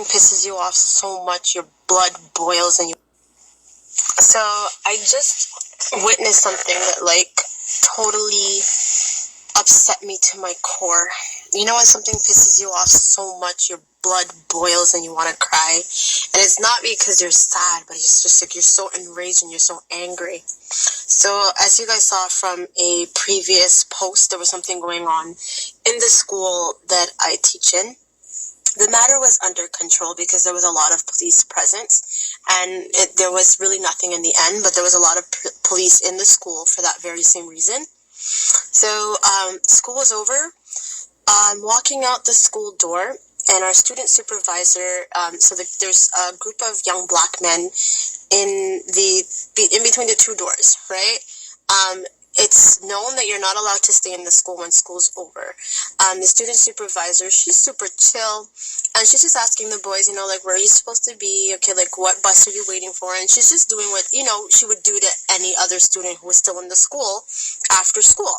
pisses you off so much your blood boils and you. So I just witnessed something that totally upset me to my core. You know when something pisses you off so much your blood boils and you want to cry, and it's not because you're sad, but it's just like you're so enraged and you're so angry. So as you guys saw from a previous post, there was something going on in the school that I teach in. The matter was under control because there was a lot of police presence, and there was really nothing in the end, but there was a lot of police in the school for that very same reason. So school was over. I'm walking out the school door, and our student supervisor, there's a group of young black men in between the two doors, right? It's known that you're not allowed to stay in the school when school's over. The student supervisor, she's super chill, and she's just asking the boys, where are you supposed to be? Okay, what bus are you waiting for? And she's just doing what, she would do to any other student who was still in the school after school.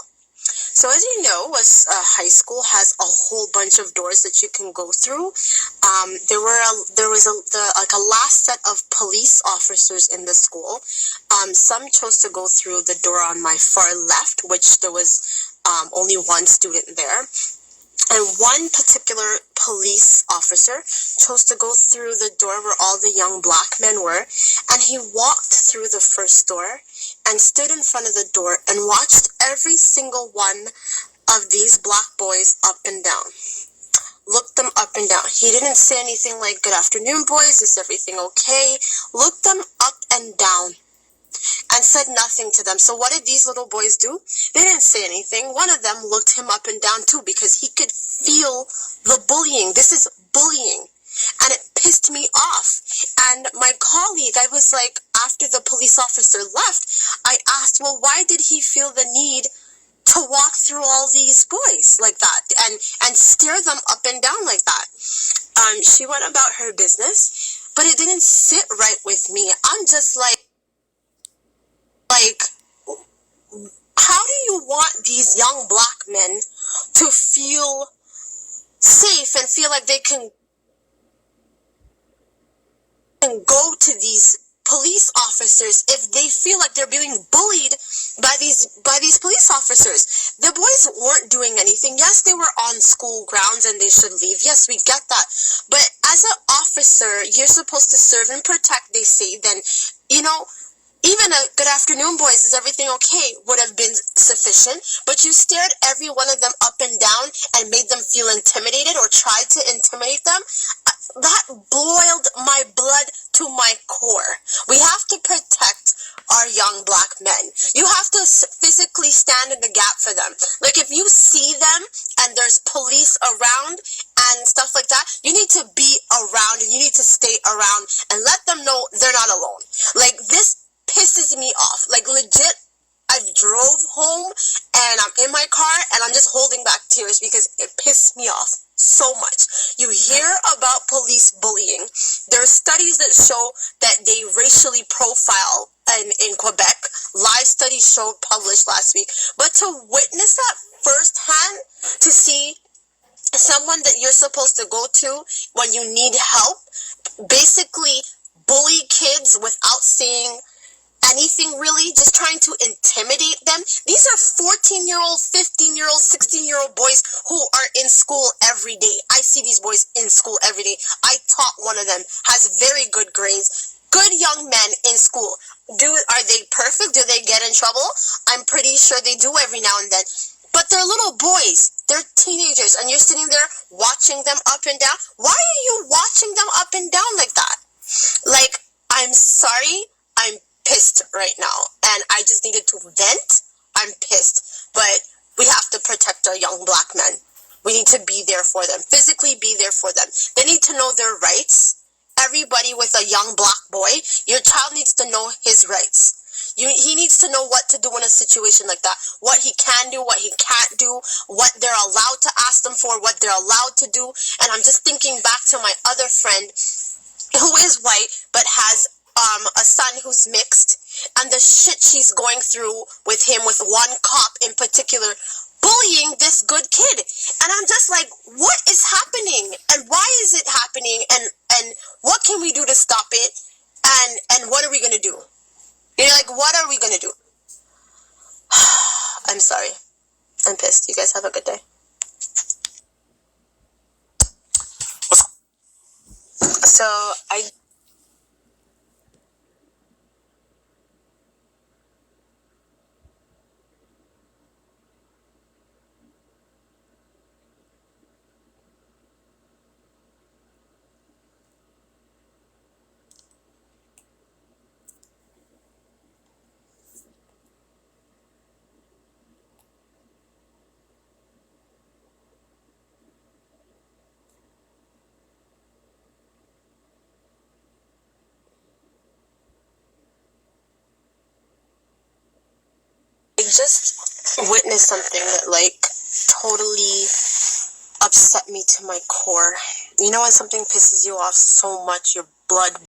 So as you know, high school has a whole bunch of doors that you can go through. There was a last set of police officers in the school. Some chose to go through the door on my far left, which there was only one student there. And one particular police officer chose to go through the door where all the young black men were, and he walked through the first door and stood in front of the door and watched every single one of these black boys up and down. Looked them up and down. He didn't say anything like, "Good afternoon, boys, is everything okay?" Looked them up and down and said nothing to them. So what did these little boys do? They didn't say anything. One of them looked him up and down too because he could feel the bullying. This is bullying. And it pissed me off. And my colleague, I was like, after the police officer left, I asked, well, why did he feel the need to walk through all these boys like that and stare them up and down like that? She went about her business, but it didn't sit right with me. I'm just like, how do you want these young black men to feel safe and feel like they can go to these police officers if they feel like they're being bullied by these police officers? The boys weren't doing anything. Yes, they were on school grounds and they should leave. Yes, we get that. But as an officer, you're supposed to serve and protect, they say. Then, even a "good afternoon, boys, is everything okay?" would have been sufficient, but you stared every one of them up and down and made them feel intimidated or tried to intimidate them. That boiled my blood to my core. We have to protect our young black men. You have to physically stand in the gap for them. If you see them and there's police around and stuff like that, you need to be around and you need to stay around and let them know they're not alone. This pisses me off. Legit, I drove home and I'm in my car and I'm just holding back tears because it pissed me off so much. You hear about police bullying. There are studies that show that they racially profile in Quebec. Live studies showed published last week. But to witness that firsthand, to see someone that you're supposed to go to when you need help basically bully kids without saying anything really, just trying to intimidate them. These are 14-year-old, 15-year-old, 16-year-old boys who are in school every day. I see these boys in school every day. I taught one of them, has very good grades. Good young men in school. Are they perfect? Do they get in trouble? I'm pretty sure they do every now and then. But they're little boys. They're teenagers, and you're sitting there watching them up and down. Why are you watching them up and down like that? I'm sorry. I'm pissed right now, and I just needed to vent. I'm pissed, but we have to protect our young black men. We need to be there for them, physically be there for them. They need to know their rights. Everybody with a young black boy, your child needs to know his rights. He needs to know what to do in a situation like that, what he can do, what he can't do, what they're allowed to ask them for, what they're allowed to do. And I'm just thinking back to my other friend who is white but has a son who's mixed, and the shit she's going through with him, with one cop in particular, bullying this good kid. And I'm just like, what is happening? And why is it happening? And and what can we do to stop it, and what are we gonna do? Like, what are we gonna do? I'm sorry. I'm pissed. You guys have a good day. So I just witnessed something that, like, totally upset me to my core. You know when something pisses you off so much, your blood